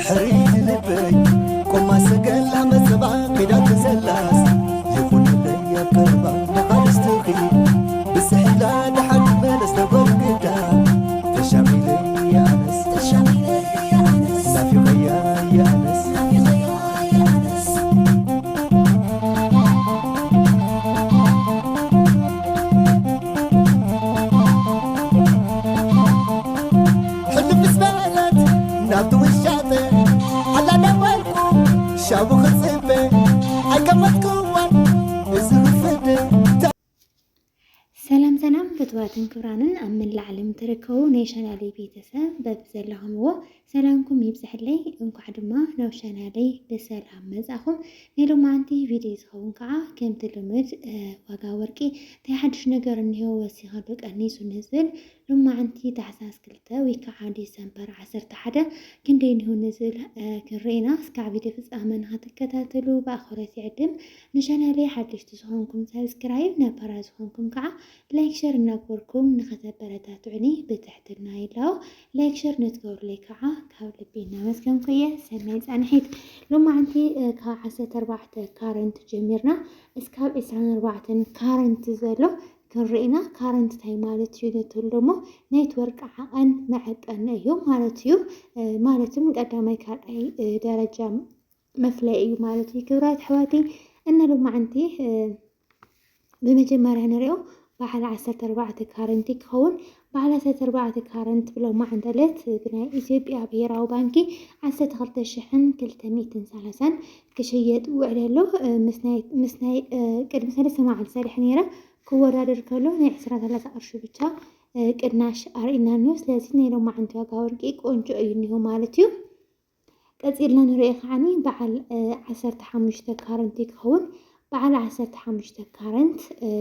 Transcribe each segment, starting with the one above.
حريت لبي قم سقل عم سبع قدات زلاس يكون لي قربا نقالستخي بالسحلة لحد بلس نبر قدام تشامي لي يا أنس لا في غيا يا أنس شابو خصبه عقبتكم سلام فتواتن كبرانن أمن العالم تركو نيشان علي بيتسا ببزلهم هو سلامكم يبزح لي انكو عدما نوشان علي بسلام مزاخم نيلو ما عندي فيديو سخون كعا كم تلمد واقا وركي تحدش نقر انهو وسيخة لك انيسو نزل لما عندي تحساس كلتا ويكا عادي سنبر عسر تحدا كندي انهو نزل كرينا سكع فيديو فز امن هاتكتاتلو باخرتي عدم نشان علي حدش تسخونكم سابسكرايب نبرا سخونكم كعا لايك شير نقولكم نختبر براتاتعني بتحت النايلاو لايك شير نتقول لي كعا كاول بينا مسكن كويس سميت انحيت لما عندي كعسة 4 كارنت جميرنا اسكاب 4 كارنت زلو كرئنا كارنت تاي مالتيو نتلمو نيتورك عقن معقن ايو مالتيو مالتم قدامي كان اي درجة مفلئي مالتي كبرات حواتي ان لما عندي بمجمرها نريو بعد 4 كارنتي كون بعد 4 كارنت بلو ما عندلت بناء إثيوبيا بيراو بانكي 10 شحن كلتمية سلسن كشيد وعلى مسناي قد مثلا سماع السالح نيرة كورا دركلو ني 13 قرش بيتا قدناش ارينا نيوز لازم لو ما عندها قاورقي قونجو اينيو مالتيو قصيرنا نري خاني بعد 15 كارنتي كون بعد 15 كارنت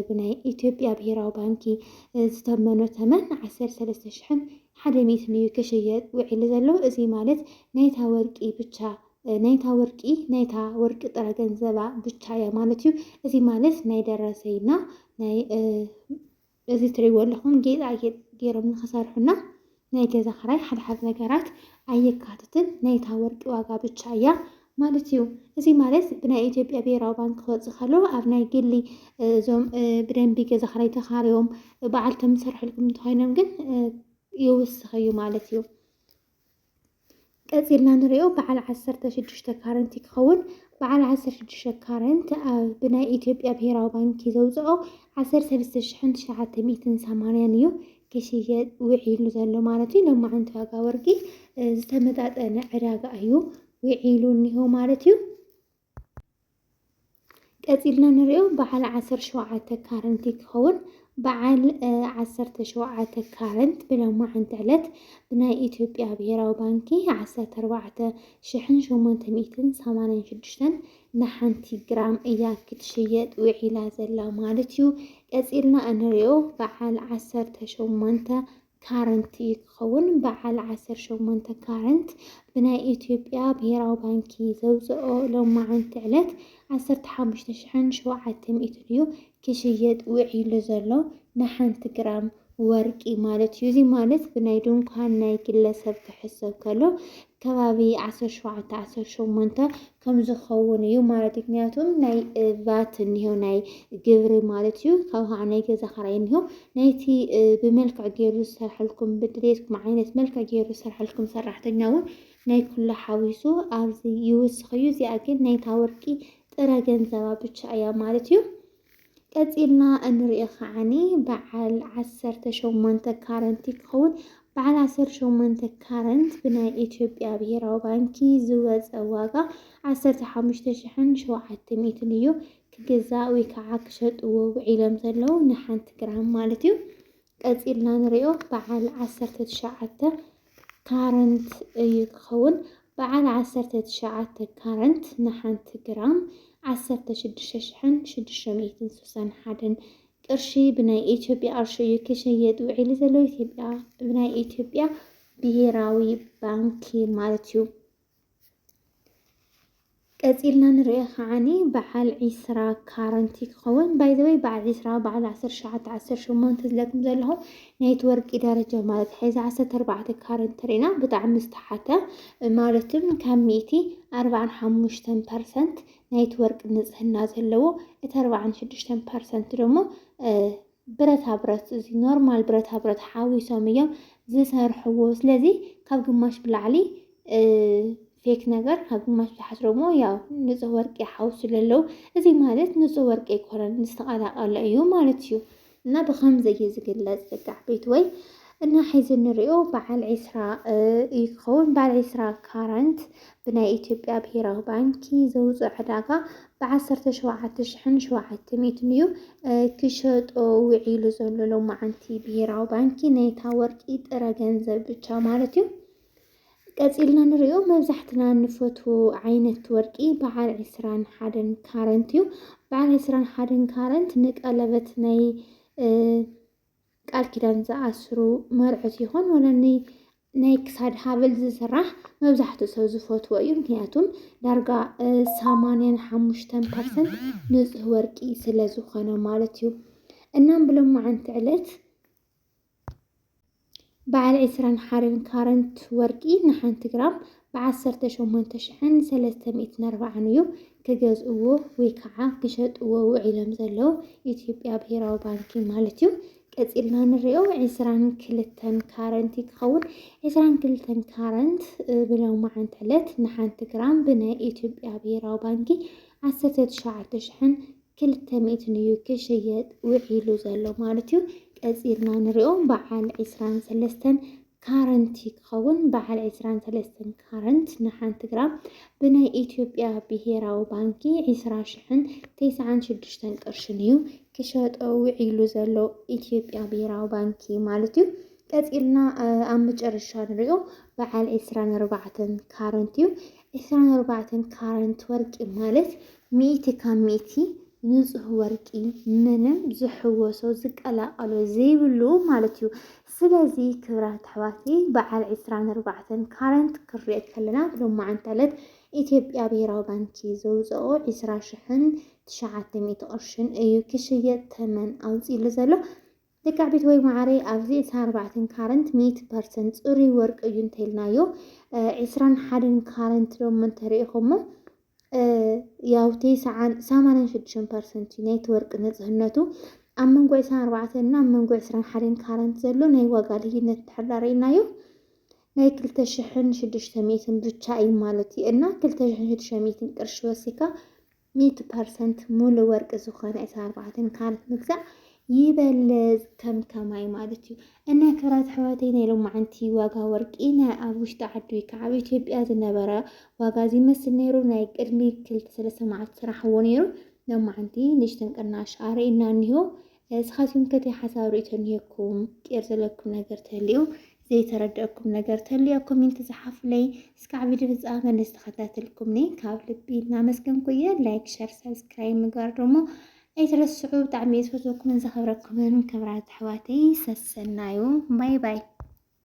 بناي إثيوبيا بيراو بانكي زتمنو تمن 13 شحن حدا 100 نيو كشيد وعلى زلو ازي مالت نايتا ورقي بيتا نايتا ورق طرا ገንዘባ ብቻ ያ ማለትዩ እዚ ማለት ናይ ደረሰይና ናይ እዚ ትሪወለኹም ጌጣጌጥ ገይሮም ንኸሰርሑና ናይ ገዛ ክራይ ሓድሓድ ነገራት ኣየካትትን ናይታ ወርቂ ዋጋ ብቻ እያ ማለትዩ እዚ ማለት ብናይ ኢትዮጵያ ብሄራዊ ባንክ ክወፅእ ከሎ ኣብ ናይ ግሊ እዞም ብደንቢ ገዛ ክራይ ተኻርዮም በዓልቶም ዝሰርሑልኩም እንተኾይኖም ግን ይውስኽ እዩ ማለት እዩ قصيرنا نريو بعد 16 كارنتي كون بعد 16 كارنت بناء إثيوبيا بهيراو بانكي زوزو 13 شحن 980 نيو كشيء وعيلو زلو مالتي لما عندها قاورقي زتمدات انا عراقا ايو وعيلو نيو مالتيو قصيرنا نريو بعد 17 كارنتي كون بعد 17 كارنت بلو ما عند علت بناء إثيوبيا بهيراو بانكي 14 شحن 886 نحنتي جرام إياك تشيد وعلا زلا مالتيو قصيرنا أنريو بعد 18 كارنتي كون بعد 18 كارنت بناء إثيوبيا بهيراو بانكي زوزو لو ما عند علت 15 شحن 700 نيو كشيد وعيلو زلو نحنت جرام ورقي مالتيو زي مالت بناي دونكان ناي ግለሰብ ክሕሰብ ከሎ ከባቢ 17 ከም ዝኸውንዩ ማለት ምክንያቱም ናይ ቫት እንሂው ናይ ግብሪ ማለት እዩ ካብ ናይ ገዛ ክራይ እንሂው ናይቲ ብመልክዕ ገይሩ ዝሰርሐልኩም ብድሌትኩም ዓይነት መልክዕ ገይሩ ዝሰርሐልኩም ሰራሕተኛውን ናይ ኩሉ ሓዊሱ ኣብዚ ይውስኽ እዩ እዚኣ ግን ናይታ ወርቂ ጥረ ገንዘባ ብቻ እያ ማለት እዩ قصيرنا انرئي خعني بعد 18 كارنتي كون بعد 18 كارنت بناء إثيوبيا بهيراو بانكي زوز واقع 15 شحن 700 نيو كجزا ويكعك شط وعيلم زلو نحنت جرام مالتيو قصيرنا نرئيو بعد 19 كارنت يكون بعد 19 كارنت نحنت جرام 16 شحن 661 قرشي بناي إثيوبيا أرشي كشيد وعيل زلو إثيوبيا بناي إثيوبيا بهيراوي بانكي مالتيو ቀፂልና ንሪኦ ከዓኒ በዓል 20 ካረንቲ ክኸውን ባይ ዘ ወይ በዓል 20 በዓል 19 18 ዝለኩም ዘለኹ ናይቲ ወርቂ ደረጃ ማለት ሕዚ 14 ካረንት ሪና ብጣዕሚ ዝተሓተ ማለትም ካብ 145% ናይቲ ወርቂ ንፅህና ዘለዎ እቲ 46% ደግሞ ብረታ ብረት እዚ ኖርማል ብረታ ብረት ሓዊሶም እዮም ዝሰርሕዎ። ስለዚ ካብ ግማሽ ብላዕሊ ፌክ ነገር ካብ ግማሽ ብታሕቲ ደግሞ ያው ንፁህ ወርቂ ሓውሱ ዘለዉ እዚ ማለት ንፁህ ወርቂ ኣይኮነን ዝተቐላቐለ እዩ ማለት እዩ። እና ብኸምዚ እዩ ዝግለፅ ደቂ ዓበይቲ ወይ እና ሒዚ ንሪኦ በዓል 20 ይኸውን። በዓል 20 ካረንት ብናይ ኢትዮጵያ ብሄራዊ ባንኪ ዘውፅእ ዕዳጋ ብ17,700 እዩ ክሸጦ ውዒሉ ዘሎ ሎማዓንቲ ብሄራዊ ባንኪ ናይታ ወርቂ ጥረ ገንዘብ ብቻ ማለት እዩ። ቀፂልና ንሪኦ መብዛሕትና ንፈትዎ ዓይነት ወርቂ በዓል 21 ካረንት እዩ። በዓል 21 ካረንት ንቀለበት ናይ ቃል ኪዳን ዝኣስሩ መርዑት ይኹን ወለኒ ናይ ክሳድ ሃብል ዝስራሕ መብዛሕትኡ ሰብ ዝፈትዎ እዩ። ምክንያቱም ዳርጋ 85% ንፁህ ወርቂ ስለ ዝኾነ ማለት እዩ። እናም ብሎማዓንቲ ዕለት በዓል 21 ካረንት ወርቂ ንሓንቲ ግራም ብ18,340 እዩ ክገዝእዎ ወይ ከዓ ክሸጥዎ ውዒሎም ዘለዉ ኢትዮጵያ ብሄራዊ ባንኪ ማለት እዩ። ቀፂልና ንሪኦ 22 ካረንት ክኸውን 22 ካረንት ብሎማዓንቲ ዕለት ንሓንቲ ግራም ብናይ ኢትዮጵያ ብሄራዊ ባንኪ 19,200 እዩ ክሽየጥ ውዒሉ ዘሎ ማለት እዩ። ቀፂልና ንሪኦ በዓል 23 ካረንቲ ክኸውን በዓል 23 ካረንት ንሓንቲ ግራም ብናይ ኢትዮጵያ ብሄራዊ ባንኪ 20,096 ቅርሽን እዩ ክሸጦ ውዒሉ ዘሎ ኢትዮጵያ ብሄራዊ ባንኪ ማለት እዩ። ቀፂልና ኣብ መጨረሻ ንሪኦ በዓል 24 ካረንት እዩ። 24 ካረንት ወርቂ ማለት 100 ካብ 100 ንፁህ ወርቂ ምንም ዝሕወሶ ዝቀላቀሎ ዘይብሉ ማለት እዩ። ስለዚ ክብራት ኣሕዋቲ በዓል 24 ካረንት ክሪኦ ከለና ሎማዓንቲ ዕለት ኢትዮጵያ ብሄራዊ ባንኪ ዘውፅኦ 20,900 ቅርሽን እዩ ክሽየጥ ተመን ኣውፂሉ ዘሎ። ደቂ ዓበይቲ ወይ ማዕረይ ኣብዚ 24 ካረንት 100% ፅሩይ ወርቂ እዩ እንተኢልናዮ 21 ካረንት ሎሞ እንተሪኢኹሞ ያው 86% ናይቲ ወርቂ ንፅህነቱ ኣብ መንጎ 24 እና ኣብ መንጎ 21 ካረንት ዘሎ ናይ ዋጋ ልዩነት እንድሕር ሪኢናዮ ናይ 2,600 ብቻ እዩ ማለት እዩ። እና 2,600 ቅርሺ ወሲካ 100% ሙሉእ ወርቂ ዝኾነ 24 ካረንት ምግዛእ ይበልፅ ከም ከማይ ማለት እዩ። እና ክብራት ኣሕዋተይ ናይ ሎማዓንቲ ዋጋ ወርቂ ናይ ኣብ ውሽጢ ዓዲ ወይ ከዓ ኣብ ኢትዮጵያ ዝነበረ ዋጋ ዝመስል ነይሩ። ናይ ቅድሚ 2-3 መዓልቲ ስራሕዎ ነይሩ። ሎማዓንቲ ንእሽተን ቅናሽ ኣርኢና እኒሆ። ንስኻትኩም ከ ሓሳብ ርእቶ እኒሄኩም ቄር ዘለኩም ነገር ተልዩ ዘይተረድአኩም ነገር ተልዩ ኣብ ኮሜንት ዝሓፍለይ እስካዕ ቪድዮ ፍፃመ ንዝተኸታተልኩምኒ ካብ ልቢ እናመስገንኩ እየ። ላይክ ሸር ሰብስክራይብ ምግባር ደሞ ኣይትረስዑ። ብጣዕሚ ዝፈትወኩምን ዘኽብረኩምን ክብራት ኣሕዋተይ ሰሰናዩ ባይ ባይ